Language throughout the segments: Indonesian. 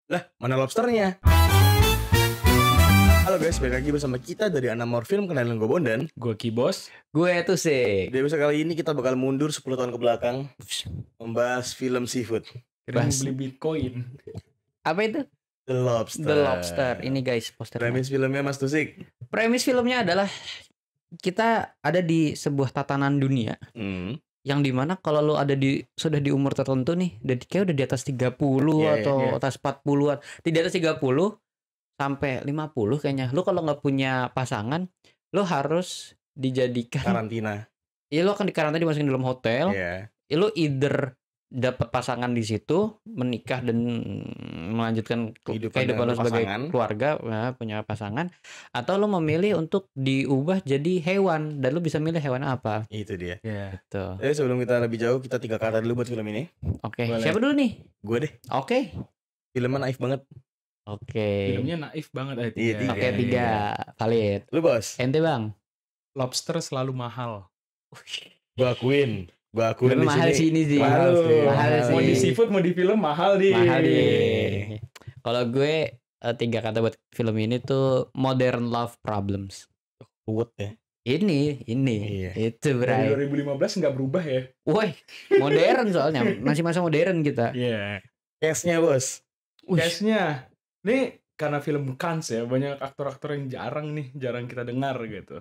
Lah, mana lobsternya? Halo guys, balik lagi bersama kita dari Anamor Film. Kenalin gue Bondan. Gue Kibos. Gue tuh sih. Di episode kali ini kita bakal mundur 10 tahun ke belakang, membahas film seafood, Kira mau beli Bitcoin. Apa itu? The Lobster. The Lobster. Ini guys posternya. Premis filmnya Mas Tusik. Premis filmnya adalah kita ada di sebuah tatanan dunia yang dimana kalau lu ada sudah di umur tertentu nih, kayak udah di atas 30 atau atas 40-an, di atas 30 sampai 50 kayaknya. Lu kalau nggak punya pasangan, lu harus dijadikan Karantina. Iya, lu akan dikarantina, dimasukin dalam hotel. Iya. Lu either dapat pasangan di situ, menikah dan melanjutkan kehidupan lu sebagai keluarga, punya pasangan, atau lu memilih untuk diubah jadi hewan dan lu bisa milih hewan apa. Itu dia. Iya. Gitu. Jadi sebelum kita lebih jauh, kita 3 kata dulu buat film ini. Oke. Boleh. Siapa dulu nih? Gue deh. Oke. Filmnya naif banget. Oke. Filmnya naif banget. Iya, tiga. Oke, 3 valid. Lu bos? Ente bang. Lobster selalu mahal. Gue akuin. Film mahal sih ini sih. Mahal sih. Mau di seafood, mau di film mahal nih. Mahal nih. Kalau gue 3 kata buat film ini tuh modern love problems. Kuat ya. Ini Iya. itu Dari berai. 2015 nggak berubah ya? Woi, modern soalnya masih masa modern kita. Iya. Case-nya bos. Case-nya, nih karena film Cannes ya, banyak aktor-aktor yang jarang kita dengar gitu.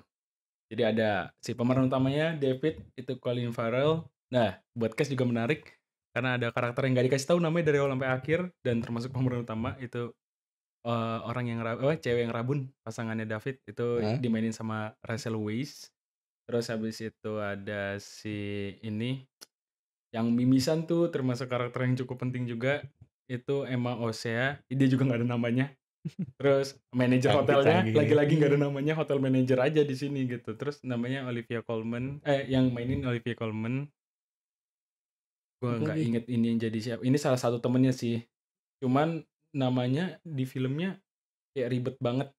Jadi ada si pemeran utamanya David, itu Colin Farrell. Nah, buat cast juga menarik karena ada karakter yang gak dikasih tahu namanya dari awal sampai akhir, dan termasuk pemeran utama itu orang yang cewek yang rabun, pasangannya David itu dimainin sama Rachel Weisz. Terus habis itu ada si ini yang mimisan tuh, termasuk karakter yang cukup penting juga, itu Emma Osea. Dia juga nggak ada namanya. Terus manajer hotelnya lagi-lagi nggak ada namanya, hotel manager aja di sini gitu. Terus namanya Olivia Colman, yang mainin Olivia Colman. Gue nggak inget ini yang jadi siapa. Ini salah satu temennya sih. Cuman namanya di filmnya kayak ribet banget.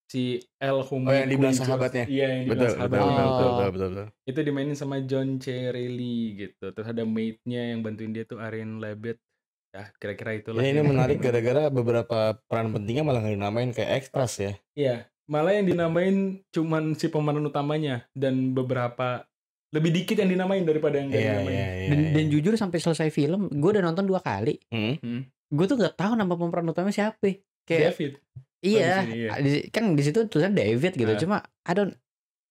Si El Humay. Oh, yang dibilang sahabatnya. Iya, yang dibilang sahabatnya. Betul. Itu dimainin sama John C. Reilly gitu. Terus ada mate-nya yang bantuin dia tuh Ariane Labet. Ya kira-kira itulah. Ya, ini menarik gara-gara beberapa peran pentingnya malah nggak dinamain kayak ekstras ya. Iya, malah yang dinamain cuman si pemeran utamanya dan beberapa lebih dikit yang dinamain daripada yang nggak dinamain. Dan jujur sampai selesai film, gue udah nonton 2 kali. Gue tuh nggak tahu nama pemeran utamanya siapa. Kayak David. Iya, kan di situ tulisan David gitu. Cuma I don't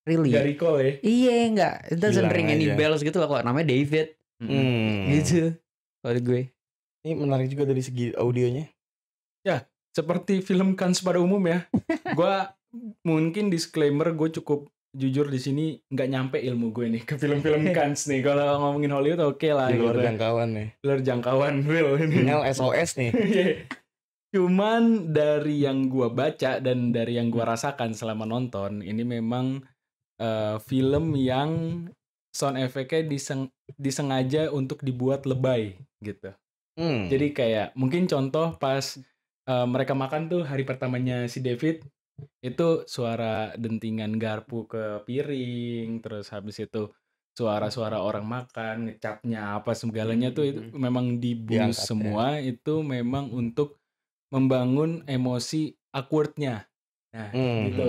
really. Gak recall ya? Iya, nggak. It doesn't ring any bells gitu loh kok namanya David. Gitu. Kalau gue. Ini menarik juga dari segi audionya. Ya, seperti film Cannes pada umum ya. Gue mungkin disclaimer, gue cukup jujur di sini nggak nyampe ilmu gue nih ke film-film Cannes nih. Kalau ngomongin Hollywood oke lah. Di luar gitu. jangkauan nih. Luar jangkauan real ini. Tinggal SOS nih. Cuman dari yang gue baca dan dari yang gue rasakan selama nonton, ini memang film yang sound effect-nya disengaja untuk dibuat lebay gitu. Jadi kayak mungkin contoh pas mereka makan tuh hari pertamanya si David, itu suara dentingan garpu ke piring, terus habis itu suara-suara orang makan, ngecapnya apa segalanya tuh itu memang dibus semua, itu memang untuk membangun emosi awkward-nya. Nah, gitu.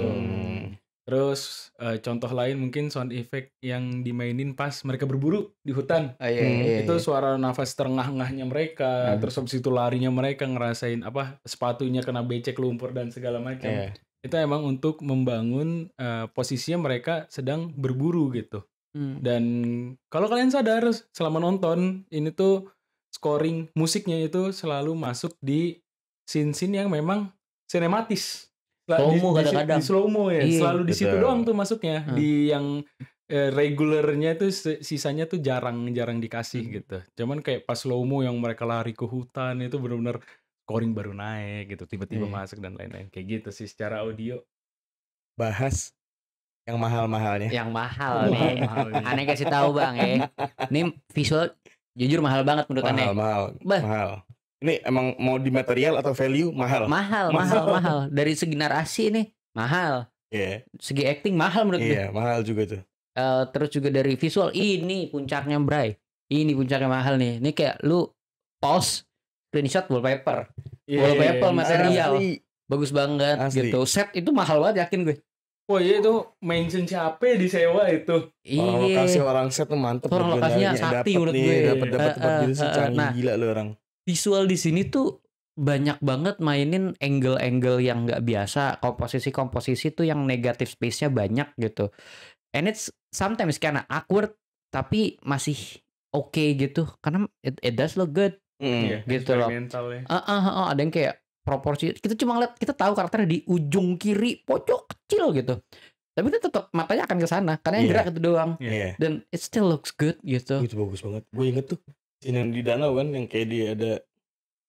Terus contoh lain mungkin sound effect yang dimainin pas mereka berburu di hutan. Itu suara nafas terengah-engahnya mereka, terus habis itu larinya mereka ngerasain sepatunya kena becek lumpur dan segala macam. Itu emang untuk membangun posisinya mereka sedang berburu gitu. Dan kalau kalian sadar selama nonton ini tuh scoring musiknya itu selalu masuk di scene-scene yang memang sinematis. Slow-mo kadang-kadang. Di slow-mo ya. Selalu di situ doang tuh masuknya. Di yang regulernya tuh sisanya tuh jarang dikasih gitu. Cuman kayak pas slow-mo yang mereka lari ke hutan itu benar-benar scoring baru naik gitu. Tiba-tiba masuk dan lain-lain. Kayak gitu sih secara audio. Bahas yang mahal-mahalnya. Yang mahal nih. Aneh kasih tahu bang ya. Ini visual jujur mahal banget menurut Aneh. Mahal. Ini emang mau di material atau value mahal. Mahal. Dari segi narasi nih mahal. Segi acting mahal menurut gue. Iya, mahal juga tuh. Terus juga dari visual ini puncaknya Bray. Ini puncaknya mahal nih. Ini kayak lu pause screenshot wallpaper. Iya, Wallpaper iya. material. Asli. Bagus banget Asli. gitu. Set itu mahal banget, yakin gue. Oh iya itu mention siapa disewa itu. Orang lokasi, Iya. orang set tuh mantep. Orang buat lokasinya nyarinya. sakti Dapet menurut nih, gue. Dapat gitu sih, canggih Nah, gila lu orang. visual di sini tuh banyak banget mainin angle-angle yang nggak biasa. Komposisi tuh yang negative space-nya banyak gitu. And it's sometimes kinda awkward tapi masih oke gitu. Karena it does look good. Iya, Gitu loh. eksperimental ya. Ada yang kayak proporsi. Kita cuma ngeliat, kita tahu karakternya di ujung kiri pojok kecil gitu. Tapi kita tetap matanya akan ke sana karena yang Iya. gerak itu doang. Iya. Dan it still looks good gitu. Itu bagus banget. Gue inget tuh scene yang di danau kan, yang kayak dia ada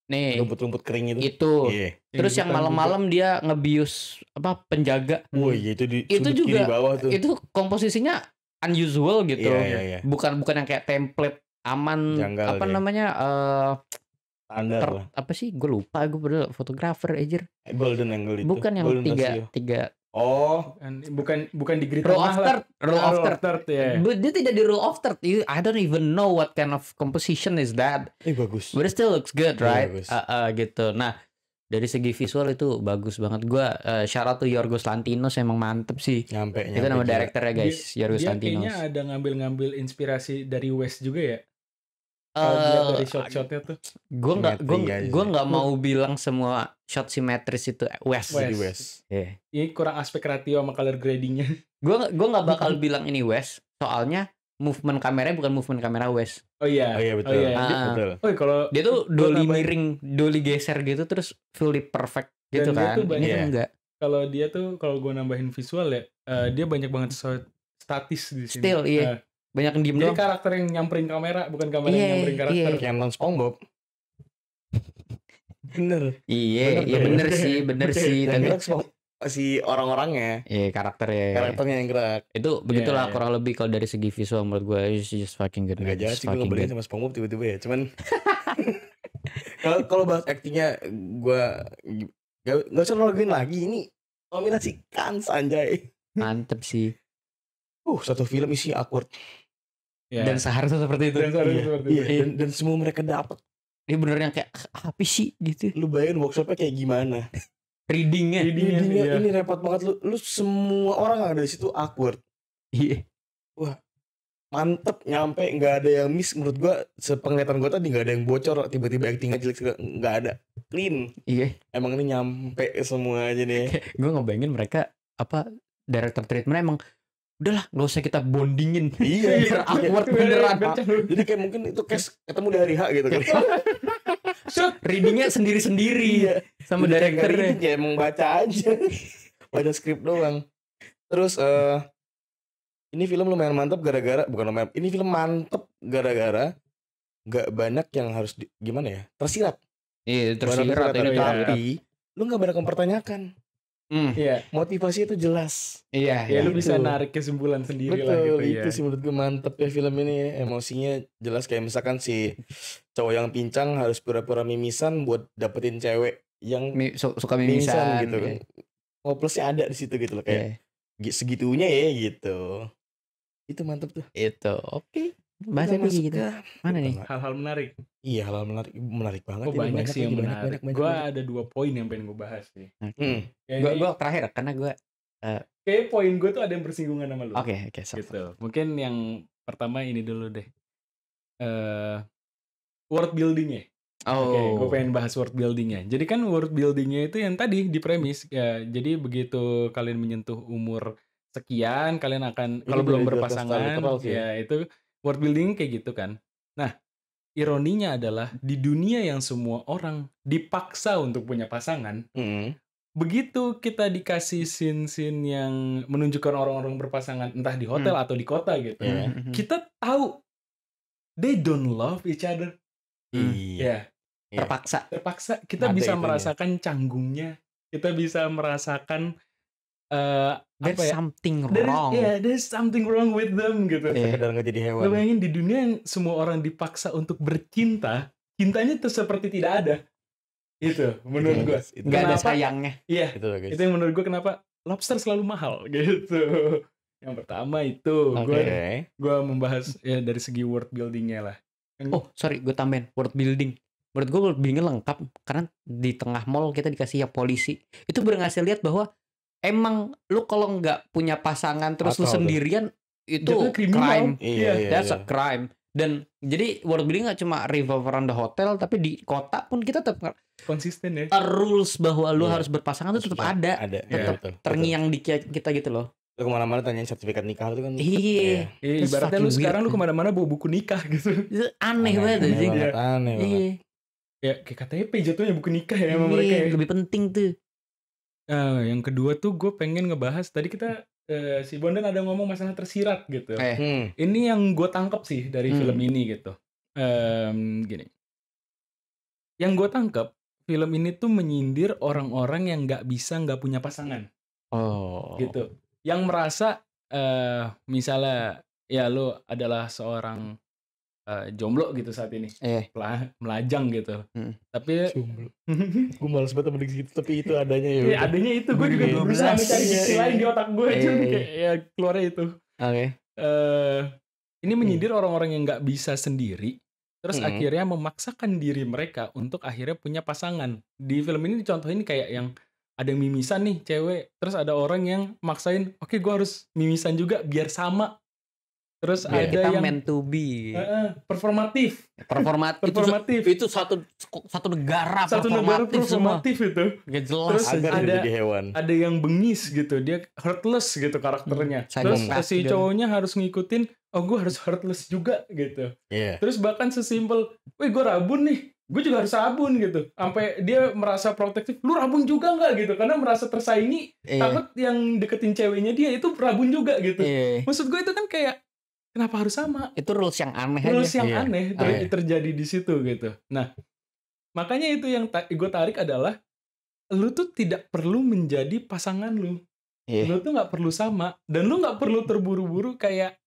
Nih, rumput-rumput kering itu. itu. Iya. Terus yang malam-malam dia ngebius penjaga. Wah, iya itu di Itu sudut juga kiri bawah tuh. itu komposisinya unusual gitu. Iya. Bukan yang kayak template aman Janggal apa kayak. namanya Standar lah. apa sih? Gue lupa, gue padahal fotografer aja. Golden angle itu. Bukan yang Golden ratio. tiga Oh, Bukan di grid rule tengah of lah. third, rule of third. ya. Dia tidak di rule of third. I don't even know what kind of composition is that. bagus. But it still looks good, Iya, right? bagus. Gitu. Nah, dari segi visual itu bagus banget. Gua shout out to Yorgos Lanthimos, emang mantep sih. Nyampe Itu nama gila. directornya guys, Yorgos Dia Lanthimos. kayaknya ada ngambil inspirasi dari West juga ya. Kalau dilihat dari shot-shotnya tuh. Gue Simetri aja nggak mau bilang semua shot simetris itu West. West. Di West. Yeah. Ini kurang aspek ratio sama color gradingnya. Gue nggak bakal bilang ini West, soalnya movement kameranya bukan movement kamera West. Oh iya. Oh iya betul. Betul. Oh kalau Dia tuh Gua dolly nambahin- miring, dolly geser gitu terus fully perfect gitu Dan dia kan. tuh banyak- Ini kan Iya. enggak. kalau dia tuh kalau gue nambahin visual ya, dia banyak banget statis di sini. Still, iya. Banyak yang diem Jadi doang. karakter yang nyamperin kamera, bukan kamera Iya, yang nyamperin karakter. iya. Kayak nonton SpongeBob. Bener. Iya bener sih. Yang Tapi gerak si orang-orangnya. iya karakternya. Karakternya yang gerak. Itu begitulah Iya. kurang lebih kalau dari segi visual menurut gue it's just fucking good. Enggak jahat It's sih gue fucking ngebandingin good. sama SpongeBob tiba-tiba ya. Cuman kalau bahas aktingnya gue gak usah nolongin lagi. Ini nominasi Kans anjay. Mantep sih. Satu film isi awkward. Ya. Dan seharusnya seperti itu. Dan seharusnya seperti Iya, itu. dan semua mereka dapat. Dia bener yang kayak apa sih gitu. Lu bayangin workshopnya kayak gimana? Readingnya. Readingnya, Ini, iya. ini repot banget lu semua orang yang ada di situ awkward. Iya. Mantep nyampe nggak ada yang miss menurut gua sepenglihatan gua tadi nggak ada yang bocor tiba-tiba actingnya jelek nggak ada clean Iya. emang ini nyampe semua aja nih. Gue ngebayangin mereka director treatment emang udahlah nggak usah kita bondingin. Iya, Biar awkward beneran. Jadi kayak mungkin itu case ketemu di hari H gitu kan. Readingnya sendiri-sendiri sama Udah kayak nggak directornya. reading, ya emang baca aja. Baca skrip doang. Terus ini film lumayan mantep gara-gara ini film mantep gara-gara nggak banyak yang harus gimana ya tersirat. Iya Tersirat, tersirat ini tapi lu nggak banyak mempertanyakan. Iya. Motivasi itu jelas. Iya. Ya lu Itu. bisa narik kesimpulan sendiri Betul, lah gitu ya. itu sih menurut gue mantep ya film ini. Emosinya jelas kayak misalkan si cowok yang pincang harus pura-pura mimisan buat dapetin cewek yang Suka mimisan mimisan gitu kan. Oh plusnya ada di situ gitu loh kayak segitunya ya gitu. Itu mantep tuh. Itu oke. Bahasa Kita lagi masuk gitu. ke Mana nih? Hal-hal menarik. Iya hal menarik banget. Oh ini banyak sih yang lagi, menarik. banyak. Gue ada 2 poin yang pengen gue bahas sih. Ya, ini Gue terakhir karena gue kayak poin gue tuh ada yang bersinggungan sama lu. oke so. Gitu. Mungkin yang pertama ini dulu deh. World buildingnya. Oke, gue pengen bahas world buildingnya. Jadi kan world buildingnya itu yang tadi di premis ya. Jadi begitu kalian menyentuh umur sekian, kalian akan Ini kalau belum boleh berpasangan, literal sih ya itu world building kayak gitu kan. Nah, ironinya adalah di dunia yang semua orang dipaksa untuk punya pasangan, begitu kita dikasih scene-scene yang menunjukkan orang-orang berpasangan entah di hotel atau di kota gitu, kita tahu they don't love each other. Iya. Ya, terpaksa kita Ada bisa itunya. merasakan canggungnya, kita bisa merasakan There's apa ya? something wrong. There's something wrong with them gitu. Sekedar nggak jadi hewan. Lo bayangin di dunia yang semua orang dipaksa untuk bercinta, cintanya tuh seperti tidak ada. Itu menurut gue. Nggak ada Kenapa? sayangnya. Iya, Itu loh guys. itu yang menurut gue kenapa lobster selalu mahal gitu. Yang pertama itu Oke. gue membahas ya dari segi world buildingnya lah. Oh sorry gue tambahin world building. menurut gue World Building lengkap karena di tengah mall kita dikasih yang polisi. Itu berhasil lihat bahwa emang lu kalau nggak punya pasangan terus lu Fatal tuh. sendirian itu Jatuhnya kriminal. crime. Iya, iya, That's iya. a crime. Dan jadi world building gak cuma revolve around the hotel, tapi di kota pun kita tetap Konsisten ya. rules bahwa lu Iya. harus berpasangan itu tetap ada. Ada. Iya, betul. Terngiang di kita gitu loh. Lu kemana-mana tanyain sertifikat nikah itu kan. Iya. Iya, That's ibaratnya lu fucking sekarang weird. lu kemana-mana bawa buku nikah gitu. Itu aneh banget anjing. Aneh banget. Iya. Ya kayak KTP jatuhnya buku nikah ya sama mereka. Iya, Ya. lebih penting tuh. Yang kedua tuh gue pengen ngebahas tadi kita si Bondan ada ngomong masalah tersirat gitu. Ini yang gue tangkap sih dari film ini gitu. Gini. Yang gue tangkap film ini tuh menyindir orang-orang yang nggak punya pasangan Oh. gitu. Yang merasa misalnya ya lu adalah seorang jomblo gitu saat ini, melajang gitu. Tapi Gue males banget sama gitu, tapi itu adanya ya. ya adanya itu gue juga Iya, berusaha iya, mencari diksi iya. lain di otak gue, Iya, cuman iya. kayak ya keluarnya itu. Oke. Ini menyindir orang-orang yang nggak bisa sendiri, terus akhirnya memaksakan diri mereka untuk akhirnya punya pasangan. Di film ini dicontohin kayak yang ada yang mimisan nih cewek, terus ada orang yang maksain, oke gue harus mimisan juga biar sama. Terus Biar ada kita yang meant to be. performatif, Performatif. Itu satu negara satu negara semua. performatif itu. Gak jelas. Terus Agar ada- dia jadi hewan. Ada yang bengis gitu, dia heartless gitu karakternya. Terus Psychopath si gitu. cowoknya harus ngikutin, oh gue harus heartless juga gitu. Iya. Terus bahkan sesimpel, wih gue rabun nih, gue juga harus rabun gitu. Sampai dia merasa protektif, lu rabun juga nggak gitu? Karena merasa tersaingi, takut yang deketin ceweknya dia itu rabun juga gitu. Iya. Maksud gue itu kan kayak, kenapa harus sama? Itu rules yang aneh Rules aja. yang Iya. aneh terjadi di situ gitu. Nah, makanya itu yang gue tarik adalah, lu tuh tidak perlu menjadi pasangan lu. Iya. Lu tuh nggak perlu sama, dan lu nggak perlu terburu-buru kayak,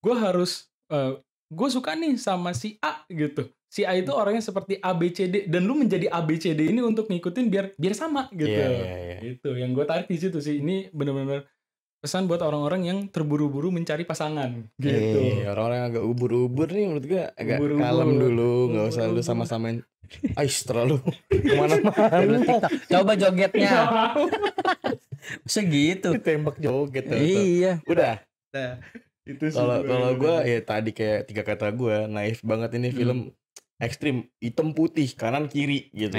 gue harus, gue suka nih sama si A gitu. Si A itu orangnya seperti A B C D, dan lu menjadi A B C D ini untuk ngikutin biar sama gitu. Iya. Itu yang gue tarik di situ sih. Ini benar-benar pesan buat orang-orang yang terburu-buru mencari pasangan gitu. Iya, orang-orang yang agak ubur-ubur nih menurut gue agak Ubur-ubur. kalem dulu, nggak usah lu Ubur-ubur. sama-samain. Ais terlalu kemana-mana. Coba jogetnya. Segitu. Tembak joget tuh. Iya. Udah. Nah, itu sih Kalau gue ya tadi kayak 3 kata gue, naif banget ini film ekstrim, hitam putih kanan kiri gitu.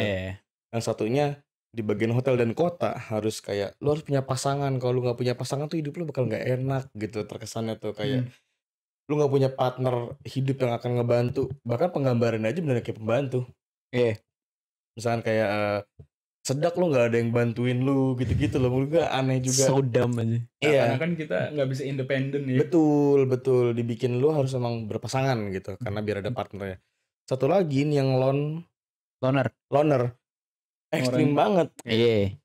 Yang satunya di bagian hotel dan kota harus kayak lu harus punya pasangan. Kalau lu nggak punya pasangan tuh hidup lu bakal nggak enak gitu, terkesannya tuh kayak lu nggak punya partner hidup yang akan ngebantu. Bahkan penggambaran aja bener kayak pembantu. Iya. Misalkan kayak sedak lu nggak ada yang bantuin lu gitu-gitu loh, menurut gue aneh juga. So dumb aja. Karena kan kita nggak bisa independen ya. Betul dibikin lu harus emang berpasangan gitu karena biar ada partnernya. Satu lagi nih yang loner ekstrim banget. Iya.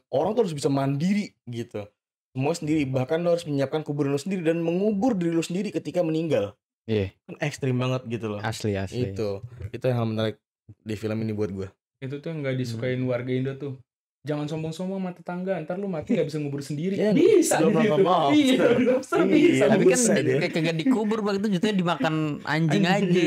Orang tuh harus bisa mandiri gitu, semua sendiri, bahkan lu harus menyiapkan kuburan lu sendiri dan mengubur diri lu sendiri ketika meninggal. Iya. Kan ekstrim banget gitu loh. Asli. Itu yang hal menarik di film ini buat gue. Itu tuh yang nggak disukain warga Indo tuh. Jangan sombong-sombong sama tetangga, ntar lu mati nggak bisa ngubur sendiri. Ya, Bisa belum gitu. maaf. Iya, bisa. Tapi kan Buset ya. kayak kagak dikubur begitu jatuhnya dimakan anjing aja.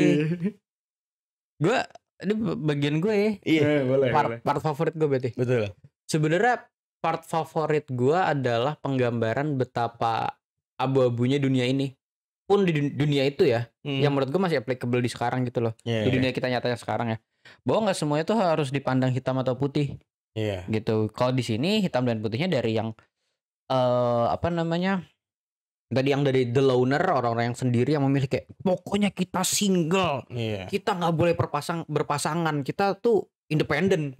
Gue ini bagian gue ya. Iya, Boleh. Part favorit gue berarti. betul. Sebenarnya part favorit gue adalah penggambaran betapa abu-abunya dunia ini. Pun di dunia itu ya, yang menurut gue masih applicable di sekarang gitu loh. Iya, Di dunia kita nyatanya sekarang ya. Bahwa nggak semuanya tuh harus dipandang hitam atau putih iya. gitu. Kalau di sini hitam dan putihnya dari yang apa namanya? Tadi yang dari the loner, orang-orang yang sendiri yang memilih kayak pokoknya kita single. Iya. Kita nggak boleh berpasangan. Kita tuh independen.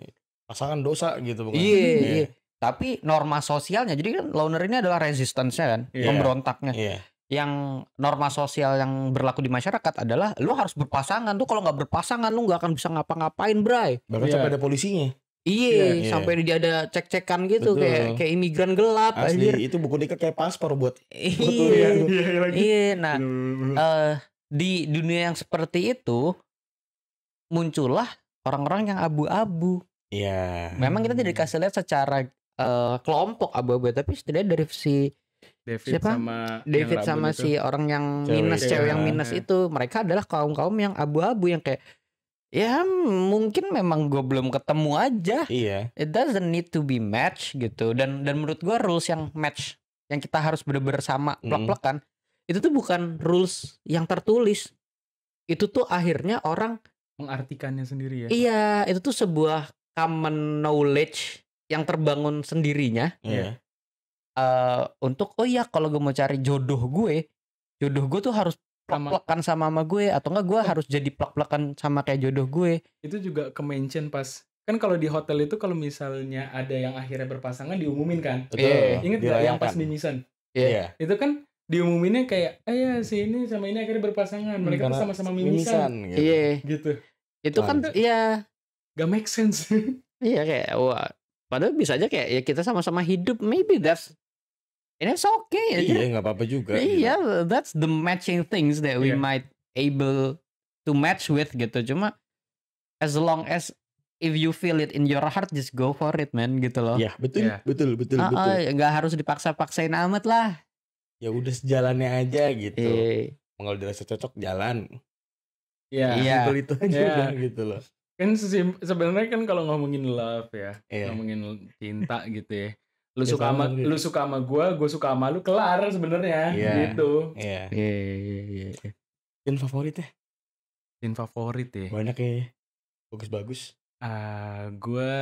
Pasangan dosa gitu bukan. Iya. Tapi norma sosialnya, jadi kan loner ini adalah resistance-nya kan, Iya. pemberontaknya. Iya. Yang norma sosial yang berlaku di masyarakat adalah lu harus berpasangan tuh, kalau nggak berpasangan lu nggak akan bisa ngapa-ngapain, bray. Bahkan Iya. sampai ada polisinya. Iya, Iya. sampai dia ada cek-cekan gitu. Betul. kayak imigran gelap Asli, anjir. itu buku nikah kayak paspor buat Iya. lagi. Iya, nah di dunia yang seperti itu muncullah orang-orang yang abu-abu. Iya. Memang kita tidak dikasih lihat secara kelompok abu-abu, tapi setidaknya dari si David siapa? sama David yang sama rabun itu. si orang yang Cewek. minus, cewek yang Iya. minus itu, mereka adalah kaum-kaum yang abu-abu yang kayak Ya mungkin memang gue belum ketemu aja. Iya. It doesn't need to be match gitu. Dan menurut gue rules yang match, yang kita harus bener-bener sama plek-plekan, itu tuh bukan rules yang tertulis. Itu tuh akhirnya orang mengartikannya sendiri ya. Iya, itu tuh sebuah common knowledge yang terbangun sendirinya. Iya. Untuk oh iya kalau gue mau cari jodoh gue tuh harus plek-plekan sama gue, atau enggak gue harus jadi plek-plekan sama kayak jodoh gue. Itu juga ke-mention pas kan kalau di hotel itu kalau misalnya ada yang akhirnya berpasangan diumumin kan. Betul. Ingat gak yang pas mimisan? Iya. Itu kan diumuminnya kayak ya si ini sama ini akhirnya berpasangan, mereka tuh sama-sama mimisan gitu. Iya. gitu. Itu kan iya gak make sense. Iya kayak wah, padahal bisa aja kayak ya kita sama-sama hidup, maybe that's it's okay aja. Iya, nggak apa-apa juga. Iya, gitu. that's the matching things that we might able to match with gitu. Cuma as long as if you feel it in your heart, just go for it, man, gitu loh. Iya, betul. Nggak harus dipaksa-paksain amat lah. Ya udah sejalannya aja gitu. Kalau dirasa cocok jalan. Iya. Simpel itu aja udah gitu loh. Kan sebenarnya kan kalau ngomongin love ya, ngomongin cinta gitu ya. Lu suka sama gue suka sama lu, kelar sebenarnya gitu. Iya. Scene favorit ya? Scene favorit ya. Banyak ya. Bagus-bagus. Gue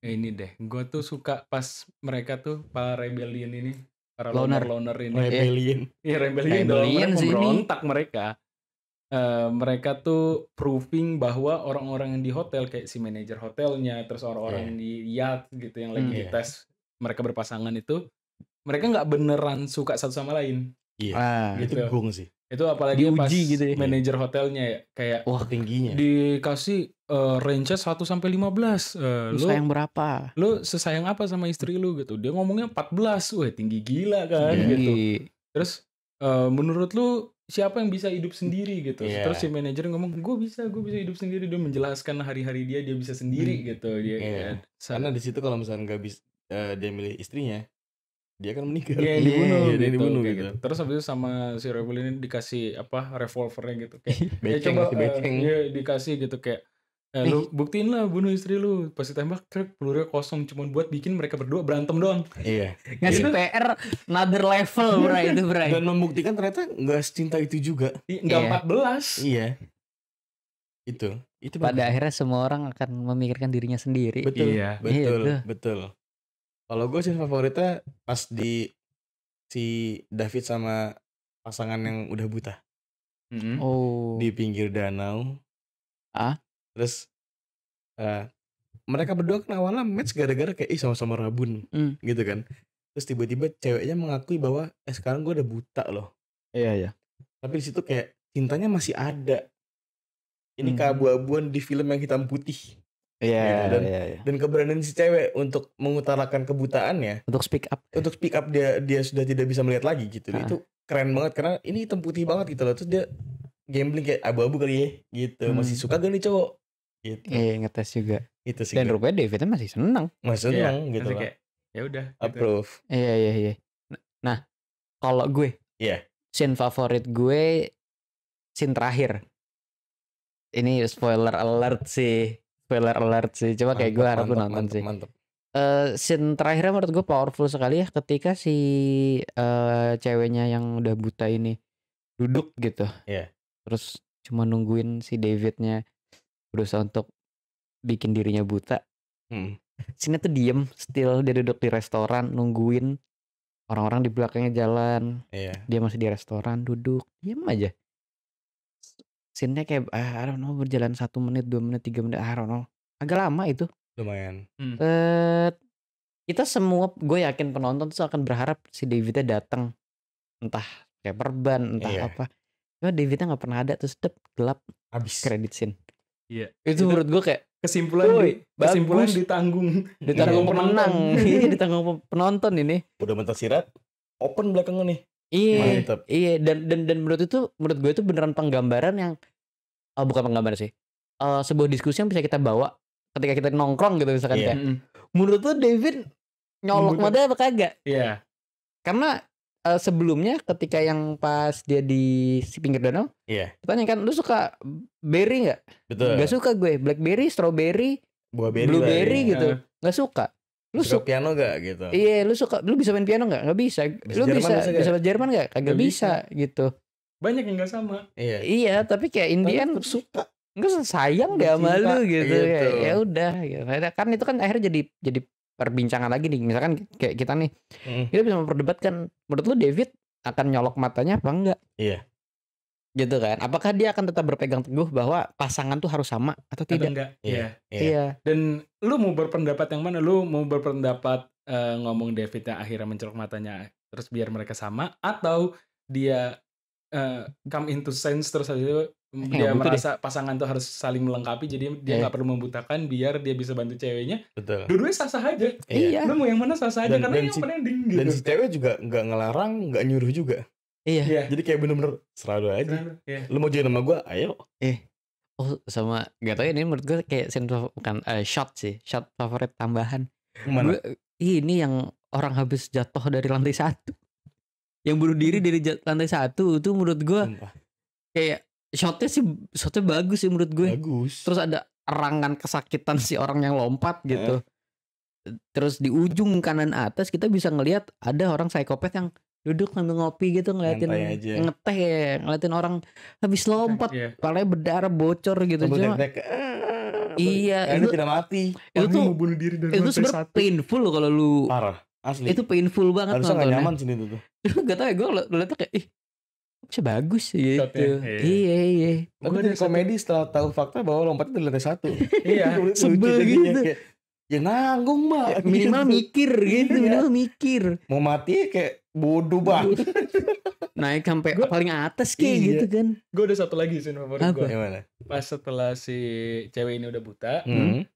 ini deh. Gue tuh suka pas mereka tuh para rebellion ini, para loner ini. Rebellion. Iya, rebellion dong. Mereka berontak mereka. Mereka tuh proving bahwa orang-orang yang di hotel kayak si manajer hotelnya, terus orang-orang di yacht gitu yang lagi dites mereka berpasangan itu, mereka nggak beneran suka satu sama lain. Iya. Gitu. Itu gong sih. Itu apalagi pas gitu ya. manajer hotelnya ya, kayak tingginya. Dikasih range-nya 1 sampai 15. Lu sayang berapa? Lu sesayang apa sama istri lu gitu. Dia ngomongnya 14. Wah, tinggi gila kan gitu. Terus menurut lu siapa yang bisa hidup sendiri gitu. Terus si manajer ngomong, gue bisa hidup sendiri. Dia menjelaskan hari-hari dia bisa sendiri gitu. Dia karena di situ kalau misalnya nggak bisa dia milih istrinya, dia akan meninggal. Dia dibunuh gitu. Terus habis itu sama si Rebel ini dikasih revolvernya gitu kayak beceng, dikasih gitu kayak lu buktiin lah bunuh istri lu. Pas ditembak pelurunya kosong, cuma buat bikin mereka berdua berantem doang. Iya. Ngasih PR another level bray. Dan membuktikan ternyata nggak secinta itu juga. Nggak 14. Iya. Itu pada akhirnya semua orang akan memikirkan dirinya sendiri. Betul. Kalau gue sih favoritnya pas di si David sama pasangan yang udah buta. Di pinggir danau. Terus mereka berdua kan awalnya match gara-gara kayak sama-sama rabun gitu kan. Terus tiba-tiba ceweknya mengakui bahwa sekarang gue udah buta loh. Iya. Tapi di situ kayak cintanya masih ada. Ini keabu-abuan di film yang hitam putih. Iya. Dan keberanian si cewek untuk mengutarakan kebutaannya, untuk speak up dia sudah tidak bisa melihat lagi gitu. Itu keren banget karena ini hitam putih banget gitu loh. Terus dia gambling kayak abu-abu kali ya gitu. Masih suka gak nih cowok gitu. Ngetes juga. Itu sih. Dan rupanya Davidnya masih senang gitu lah. Ya udah. Approve. Iya. Nah, kalau gue, scene favorit gue scene terakhir. Ini spoiler alert sih. Coba kayak gue harap lu nonton sih. Mantap. Scene terakhirnya menurut gue powerful sekali ya, ketika si ceweknya yang udah buta ini duduk gitu. Terus cuma nungguin si Davidnya berusaha untuk bikin dirinya buta. Scene tuh diem, still dia duduk di restoran nungguin orang-orang di belakangnya jalan. Dia masih di restoran duduk, diem aja. Scene-nya kayak I don't know, berjalan 1 menit, 2 menit, 3 menit, I don't know. Agak lama itu. Lumayan. Kita semua, gue yakin penonton tuh akan berharap si Davidnya datang, entah kayak perban, entah apa. Cuma Davidnya nggak pernah ada, terus gelap, habis credit scene. Iya. Itu menurut gue kayak kesimpulan ditanggung pemenang. Iya, ditanggung penonton ini. Udah mentok sirat, open belakangnya nih. Iya. Dan menurut gue itu beneran penggambaran yang bukan penggambaran sih. Sebuah diskusi yang bisa kita bawa ketika kita nongkrong gitu misalkan kayak. Menurut tuh David nyolok mode apa kagak? Iya. Karena sebelumnya ketika yang pas dia di si pinggir danau, Iya. tanya kan lu suka berry nggak? Betul. Nggak suka gue, blackberry, strawberry, Buah beri blueberry lah, gitu, nggak suka. Lu Suka suka? piano gak gitu? Iya, lu bisa main piano nggak? Nggak bisa. Bisa Lu Jerman bisa bisa nggak? bahasa Jerman nggak? Kagak Nggak bisa gitu. Banyak yang nggak sama. Iya. Iya, tapi kayak Tapi Indian tetap suka. enggak sayang deh sama Cinta, lu gitu. gitu. Ya udah gitu. Kan itu kan akhirnya jadi perbincangan lagi nih. Misalkan kayak kita nih, kita bisa memperdebatkan menurut lu David akan nyolok matanya apa enggak? Iya. Gitu kan. Apakah dia akan tetap berpegang teguh bahwa pasangan tuh harus sama atau Atau tidak? enggak? Iya. Iya. Dan lu mau berpendapat yang mana? Lu mau berpendapat ngomong David yang akhirnya mencolok matanya terus biar mereka sama, atau dia come into sense terus habis itu dia nggak butuh merasa pasangan tuh harus saling melengkapi, jadi dia nggak perlu membutakan biar dia bisa bantu ceweknya. Betul. Dua-duanya sah-sah aja. Iya. Lu mau yang mana sah-sah aja, Dan- karena dan yang si- open ending gitu. Dan si cewek juga nggak ngelarang, nggak nyuruh juga. Iya. Iya. Jadi kayak bener-bener seradu aja. Iya. Lu mau join sama gue, ayo. Oh, sama gak tau ya, ini menurut gue kayak scene bukan shot sih, shot favorit tambahan. Kemana? Ini yang orang habis jatuh dari lantai 1, yang bunuh diri dari lantai 1 itu menurut gue Sumpah. kayak shotnya bagus sih menurut gue. Bagus. Terus ada erangan kesakitan si orang yang lompat gitu. Terus di ujung kanan atas kita bisa ngelihat ada orang psikopat yang duduk sambil ngopi gitu, ngeliatin Nyantai aja. ngeteh ya, ngeliatin orang habis lompat, Iya. kepalanya berdarah bocor gitu. Sambil Cuma tek-tek, iya, ini itu tidak mati. itu tuh mau bunuh diri dari itu lantai sebenarnya satu. painful loh kalau lu. Parah. Asli. Itu painful banget harusnya nggak nontonnya. nyaman sini tuh. Gak tau ya, gue ngeliatnya kayak bisa bagus gitu. Shotnya, iya. Iya. Tapi Gua dari ada satu- komedi setelah tahu fakta bahwa lompatnya dari lantai 1. Iya. Sebel jadinya, gitu. kayak, ya nanggung mbak. Minimal gitu. mikir gitu, minimal mikir. Mau mati kayak bodoh banget. Naik sampai Gua- paling atas kayak Iya. gitu kan. Gue ada satu lagi scene favorit Apa? gue. Gimana? Pas setelah si cewek ini udah buta,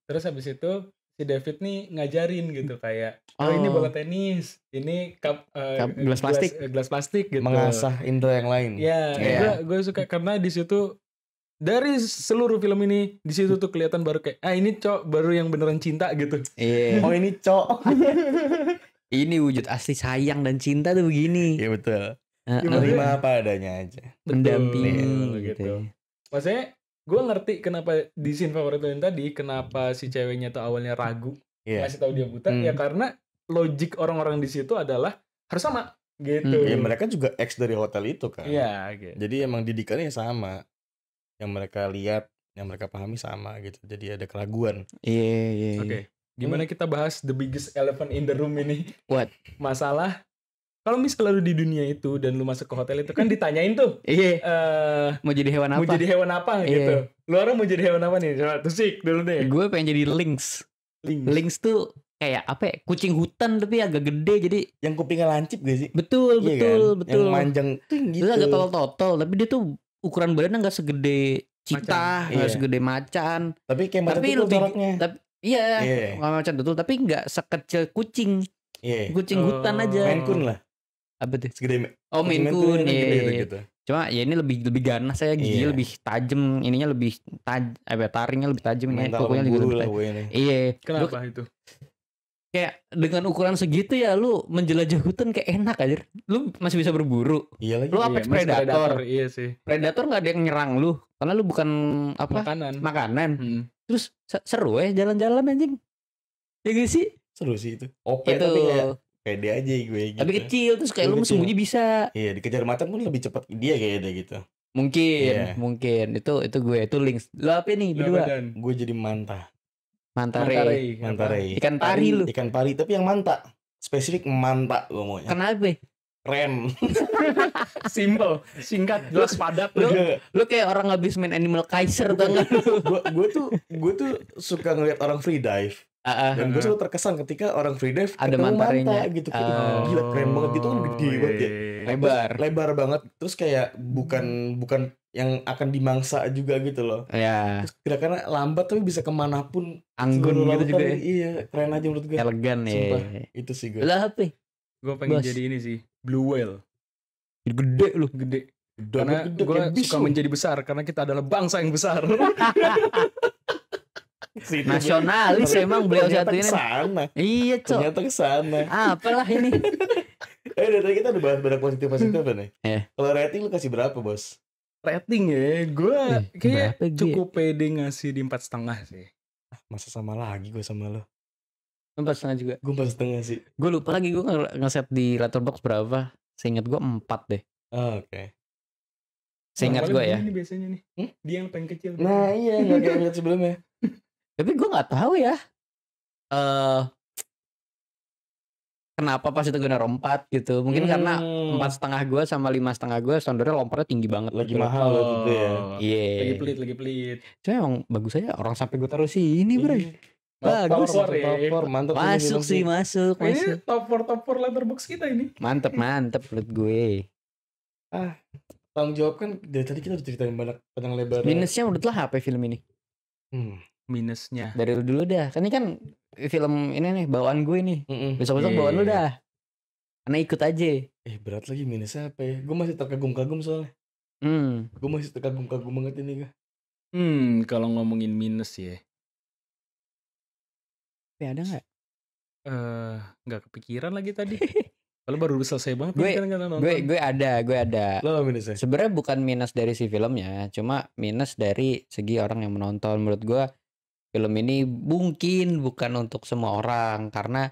terus habis itu si David nih ngajarin gitu kayak, oh ini bola tenis, ini cup, gelas plastik. gelas plastik gitu. Mengasah indra yang lain. Ya, Iya. gue suka karena di situ dari seluruh film ini di situ tuh kelihatan baru kayak, ini cowok baru yang beneran cinta gitu. Iya. Oh ini cok. Ini wujud asli sayang dan cinta tuh begini. Iya betul. Heeh. Menerima apa adanya aja. Mendampingi Betul, gitu. gitu. Maksudnya gue ngerti kenapa di scene favorit lo yang tadi, kenapa si ceweknya tuh awalnya ragu Iya. ngasih tahu dia buta, Hmm. ya karena logik orang-orang di situ adalah harus sama gitu. Ya mereka juga ex dari hotel itu kan. Iya, gitu. Jadi emang didikannya sama. Yang mereka lihat, yang mereka pahami sama gitu. Jadi ada keraguan. Iya. Oke. Gimana kita bahas the biggest elephant in the room ini? What? Masalah kalau misalnya lu di dunia itu dan lu masuk ke hotel itu kan ditanyain tuh Iya. Mau jadi hewan mau apa? jadi hewan apa Iya. gitu. Lu orang mau jadi hewan apa nih? Coba tusik dulu deh. Gue pengen jadi lynx. Lynx tuh kayak apa ya? Kucing hutan tapi agak gede, jadi Yang kupingnya lancip gak sih? betul. Yang Betul. manjang gitu. Terus agak totol-totol, tapi dia tuh ukuran badannya nggak segede cita, Macan. nggak Iya. segede macan. Tapi kayak macan Tapi tutul lebih- coraknya. Tapi iya, Iya. nggak macan betul, tapi nggak sekecil kucing. Iya. Kucing hutan aja. Maine Coon lah. Apa tuh? Segede Oh, Maine Coon. gede Iya. gitu. Cuma ya ini lebih ganas saya, gigi Iya. lebih tajam, ininya lebih taringnya lebih tajam, ini Mental kukunya juga pemburu lebih lah tajam. gue ini. Iya. Lu Kenapa itu? kayak dengan ukuran segitu ya lu menjelajah hutan kayak enak aja. Lu masih bisa berburu. Iya lagi. Lu apex Mas predator. Iya sih. Predator nggak ada yang nyerang lu karena lu bukan apa Makanan. makanan. Hmm. Terus seru ya jalan-jalan anjing. Ya gak sih? Seru sih itu. OP Itu tapi kayak pede aja gue gitu. tapi kecil, terus kayak Tapi lu kecil. sembunyi bisa. Iya, dikejar macan pun lebih cepat dia kayaknya gitu. Mungkin, Iya. mungkin itu gue itu links. Lu apa nih Lu berdua? apa, Dan? Gue jadi manta. Mantare. Mantare. Ikan pari lu. Ikan pari tapi yang manta. Spesifik manta gue maunya. Kenapa? Keren. Simple, singkat, jelas, padat. Lu kayak orang habis main Animal Kaiser tau gak lu? gue tuh suka ngeliat orang free dive. Dan gue selalu terkesan ketika orang free dive Ada ketemu mantarenya. manta gitu. Kayak, Oh. gila keren banget gitu kan gede banget ya. Lebar. Lebar banget. Terus kayak bukan yang akan dimangsa juga gitu loh. Ya, Terus gerakannya lambat tapi bisa kemanapun. anggun Seluruh gitu lautan. juga ya. Iya, keren aja menurut gue. Elegan Sumpah. ya. Itu sih gue. Lah apa? Gue pengen Bos. jadi ini sih, blue whale. Gede lu. Gede. Gede, Karena gede, gue kayak bis suka lu. menjadi besar karena kita adalah bangsa yang besar. Situ Nasionalis Tapi emang beliau ternyata satu ini. kesana. Iya, Cok. Ternyata kesana. Apalah ini. Dari tadi kita udah bahas banyak positif nih. Kalau rating lu kasih berapa, Bos? Rating ya, gue kayak berapa gue? cukup pede ngasih di 4,5 sih. Masa sama lagi gue sama lo? 4,5 juga. Gue 4,5 sih. Gue lupa lagi gue nge-set di Letterboxd berapa. Seingat gue 4 deh. Oh, oke. Seingat gue ya. Ini biasanya nih, dia yang paling kecil. Nah iya, nggak kayak episode sebelumnya. Tapi gue nggak tahu ya. Kenapa pas itu gue naruh 4 gitu. Mungkin karena 4,5 gue sama 5,5 gue standarnya lompatnya tinggi banget. Lagi mahal loh gitu ya. Iya. Lagi pelit. Cuma emang bagus aja orang sampai gue taruh sini bro. Bagus. Top 4, mantap. Masuk sih, masuk. Ini top 4 Letterboxd kita ini. Mantep menurut gue. Tanggung jawab kan dari tadi kita udah ceritain banyak panjang lebar. Minusnya menurut lo apa film ini? Minusnya Dari lu dulu dah. Kan ini kan film ini nih bawaan gue nih. Besok-besok bawaan lu dah. Karena ikut aja. Berat lagi minusnya apa ya? Gue masih terkagum-kagum soalnya. Gue masih terkagum-kagum banget ini gue. Kalau ngomongin minus ya. Ada nggak? Nggak kepikiran lagi tadi. Kalau baru selesai banget gue ada. Lo minusnya? Sebenarnya bukan minus dari si filmnya, cuma minus dari segi orang yang menonton. Menurut gue film ini mungkin bukan untuk semua orang karena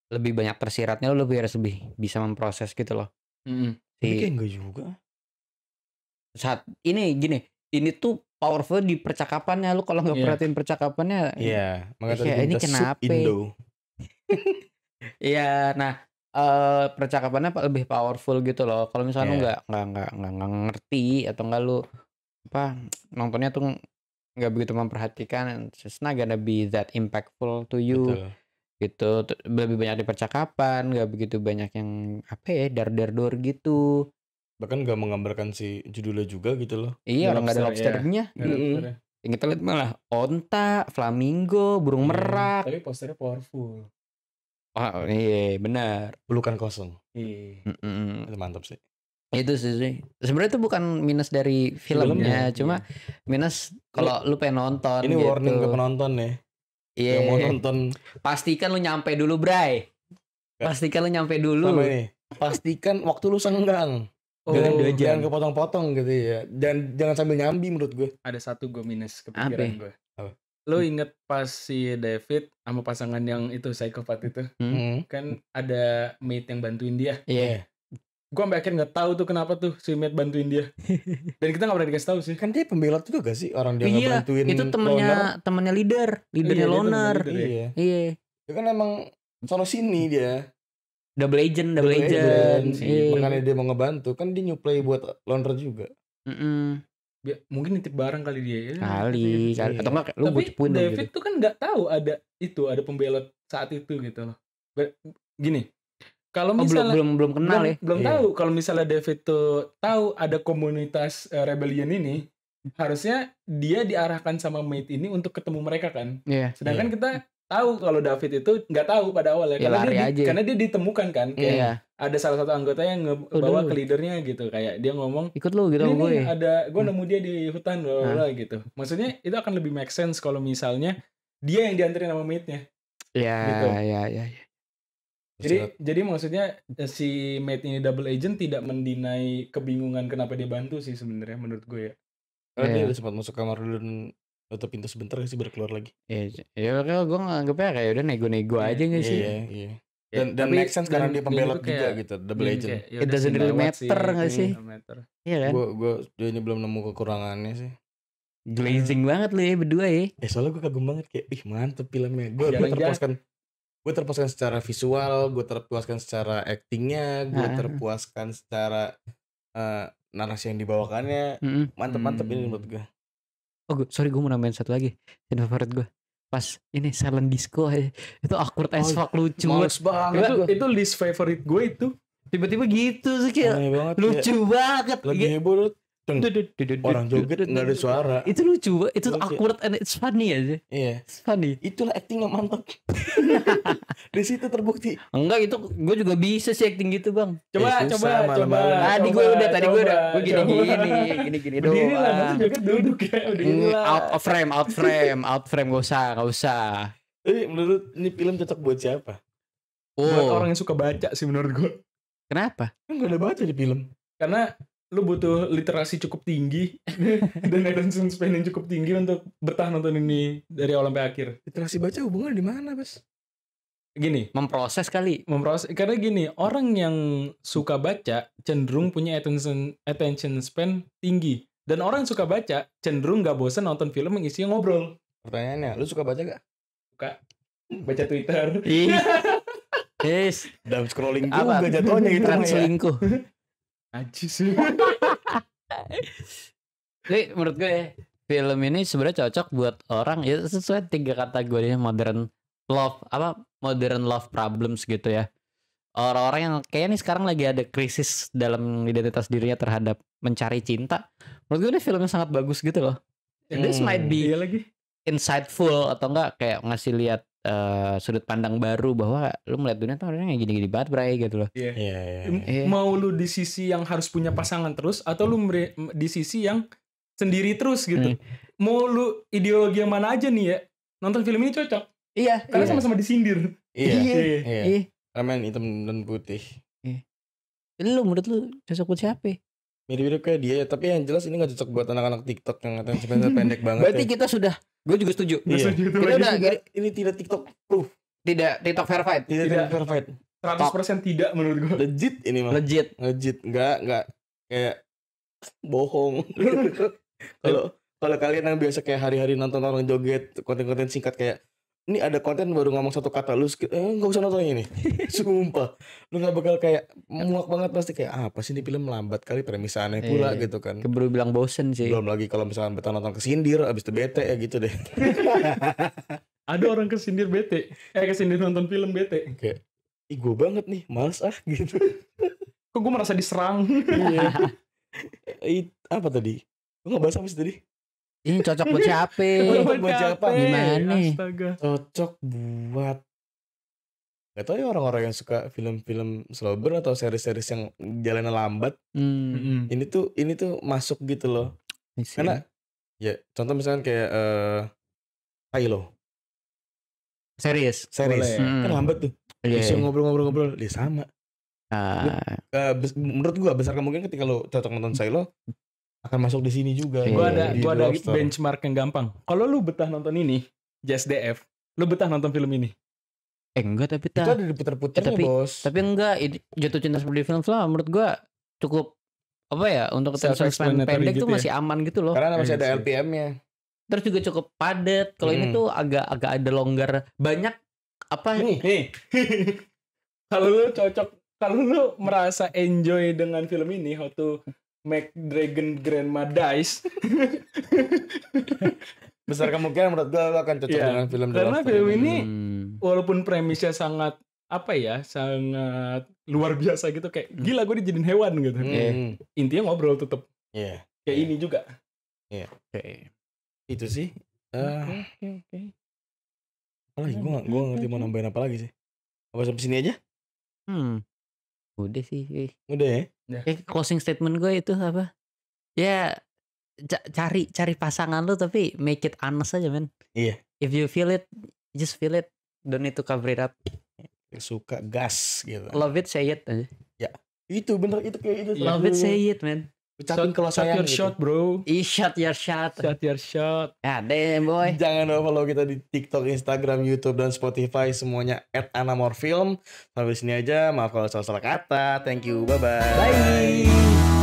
lebih banyak tersiratnya, lo harus lebih bisa memproses gitu loh. Tapi kayak enggak juga. Saat ini gini, ini tuh powerful di percakapannya. Lo kalau nggak perhatiin percakapannya, makanya ini kenapa? Indo. Iya, nah percakapannya lebih powerful gitu loh. Kalau misalnya lu nggak ngerti atau nggak lu nontonnya tuh nggak begitu memperhatikan, it's not gonna be that impactful to you. Betul. Gitu. Lebih banyak di percakapan, nggak begitu banyak yang dar gitu. Bahkan nggak menggambarkan si judulnya juga gitu loh. Iya, orang nggak ada lobsternya. Yang kita lihat malah onta, flamingo, burung merak. Tapi posternya powerful. Oh iya benar. Pelukan kosong. Itu mantap sih. Itu sih. Sebenarnya itu bukan minus dari filmnya, cuma minus kalau lu pengen nonton. Ini gitu. warning ke penonton ya. Iya. Yang mau nonton. Pastikan lu nyampe dulu, Bray. Pastikan lu nyampe dulu. Sama ini. Pastikan waktu lu senggang. Jangan kepotong-potong gitu ya. Dan jangan sambil nyambi menurut gue. Ada satu gue minus kepikiran gue. Lo inget pas si David sama pasangan yang itu psikopat itu, kan ada mate yang bantuin dia. Iya. Gue sampai akhirnya nggak tahu tuh kenapa tuh si mate bantuin dia. Dan kita nggak pernah dikasih tahu sih. Kan dia pembelot juga gak sih orang dia ngebantuin. Itu temennya leadernya loner. Iya. Iya. Dia kan emang sono sini dia. Double agent. Makanya dia mau ngebantu kan dia nyuplai buat loner juga. Mungkin nitip barang kali dia ya. Kali. Atau enggak lu tapi bocepuin David gitu. tuh kan nggak tahu ada pembelot saat itu gitu loh. Gini, kalau misalnya belum kenal ya. Belum tahu kalau misalnya David tuh tahu ada komunitas rebellion ini, harusnya dia diarahkan sama mate ini untuk ketemu mereka kan. Sedangkan kita tahu kalau David itu nggak tahu pada awalnya karena dia ditemukan kan kayak ada salah satu anggota yang ngebawa ke leadernya gitu, kayak dia ngomong ikut lu gitu gue. Gue nemu dia di hutan gitu. Maksudnya itu akan lebih make sense kalau misalnya dia yang dianterin sama mate-nya. Gitu. Jadi maksudnya si mate ini double agent tidak mendinai kebingungan kenapa dia bantu sih sebenarnya menurut gue ya. Karena dia udah sempat masuk kamar dulu dan tutup pintu sebentar sih baru keluar lagi. Iya, kalau gue nganggepnya kayak udah nego-nego aja nggak sih? Iya. Dan make sense karena dia pembelot juga gitu, double agent. It doesn't really matter nggak sih? Iya kan? Gue ini belum nemu kekurangannya sih. Glazing banget lu ya berdua ya. Soalnya gue kagum banget kayak, mantep filmnya. Gue terpuaskan secara visual, gue terpuaskan secara actingnya, gue terpuaskan secara narasi yang dibawakannya. Mantep ini menurut gue. Sorry gue mau nambahin satu lagi. Yang favorit gue pas ini silent disco itu awkward as fuck, lucu banget. Itu list favorite gue itu. Tiba-tiba gitu sih kayak lucu banget. Lagi heboh orang joget nggak ada suara. Itu lucu banget. Itu awkward and it's funny aja. Iya. It's funny. Itulah acting yang mantap. Di situ terbukti. Enggak, itu gue juga bisa sih acting gitu bang. Coba. Tadi gue udah gini doang. Berdiri lah, nanti joget duduk ya. Out frame gak usah. Menurut ini film cocok buat siapa? Buat orang yang suka baca sih menurut gue. Kenapa? Kan gak ada baca di film. Karena lu butuh literasi cukup tinggi dan attention span yang cukup tinggi untuk betah nonton ini dari awal sampai akhir. Literasi baca hubungannya di mana, Bas? Gini, Memproses kali. karena gini, orang yang suka baca cenderung punya attention span tinggi, dan orang yang suka baca cenderung gak bosan nonton film yang isinya ngobrol. Pertanyaannya, lu suka baca gak? Suka baca Twitter. Ih. Yes. Dalam scrolling Apa? juga jatuhnya gitu Tren mah ya. selingkuh. Ajis. Jadi menurut gue film ini sebenarnya cocok buat orang ya sesuai 3 kategorinya modern love problems gitu ya. Orang-orang yang kayaknya nih sekarang lagi ada krisis dalam identitas dirinya terhadap mencari cinta. Menurut gue ini film yang sangat bagus gitu loh. This might be Iya lagi. insightful atau enggak kayak ngasih lihat sudut pandang baru bahwa lu melihat dunia tuh orangnya gini-gini banget bray gitu loh. Iya, iya. Mau lu di sisi yang harus punya pasangan terus, atau lu di sisi yang sendiri terus gitu. Mau lu ideologi yang mana aja nih ya, nonton film ini cocok. Iya. Karena sama-sama disindir. Iya. Iya. Iya. Ramen hitam dan putih. Lu menurut lu cocok buat siapa? Mirip-mirip kayak dia, tapi yang jelas ini gak cocok buat anak-anak TikTok yang attention span pendek banget. Berarti ya. kita sudah, gue juga setuju. Iya. Kita udah Ini tidak TikTok proof. tidak TikTok verified. Tidak verified. 100% tidak menurut gue. Legit ini mah. Legit. Enggak kayak bohong. Kalau kalian yang biasa kayak hari-hari nonton orang joget, konten-konten singkat kayak ini ada konten baru ngomong satu kata lu nggak usah nonton ini. Sumpah lu nggak bakal kayak muak banget, pasti kayak apa sih ini film lambat kali premisnya aneh pula gitu kan. Keburu bilang bosen sih. Belum lagi kalau misalkan betah nonton kesindir abis itu bete ya gitu deh. Ada orang kesindir bete. Kesindir nonton film bete. Kayak ih gue banget nih males gitu. Kok gue merasa diserang. Apa tadi gue nggak bahas apa sih tadi. Ini cocok buat siapa? Cocok buat siapa? Gimana? Astaga. Cocok buat gak tau ya orang-orang yang suka film-film slow burn atau series-series yang jalannya lambat. Ini tuh masuk gitu loh. Karena ya contoh misalkan kayak Kylo series series kan lambat tuh. Bisa ngobrol-ngobrol dia sama. Menurut gua besar kemungkinan ketika lo cocok nonton Silo akan masuk di sini juga. Gue ada benchmark yang gampang. Kalau lu betah nonton ini, JSDF, lu betah nonton film ini? Enggak, tapi Itu ada diputer-puternya bos. Tapi enggak, Jatuh Cinta Seperti Film menurut gua cukup apa ya, untuk attention span pendek gitu tuh masih aman gitu loh. Karena masih ada LPM-nya. Terus juga cukup padat. Kalau ini tuh agak ada longgar, banyak apa? Nih. Kalau lu merasa enjoy dengan film ini, How to Make Dragon Grandma Dies, besar kemungkinan menurut gue lo akan cocok dengan film The karena Lost film ini walaupun premisnya sangat sangat luar biasa gitu, kayak gila gue dijadiin hewan gitu. Intinya ngobrol tetep. Kayak ini juga. Itu sih. Oke. Apalagi gue gak ngerti mau nambahin apa lagi sih. Apa sampai sini aja? Udah sih. Udah ya? Closing statement gue itu apa? Ya cari pasangan lu tapi make it honest aja men. Iya. If you feel it, just feel it. Don't need to cover it up. Suka gas gitu. Love it, say it aja. Ya. Itu bener, itu kayak itu. Love it, say it man. Ucapin kalau sayang your shot bro. Shot your shot. Shot your shot. Damn boy. Jangan lupa follow kita di TikTok, Instagram, YouTube, dan Spotify. Semuanya @anamorfilm. Sampai sini aja. Maaf kalau salah kata. Thank you. Bye-bye. Bye.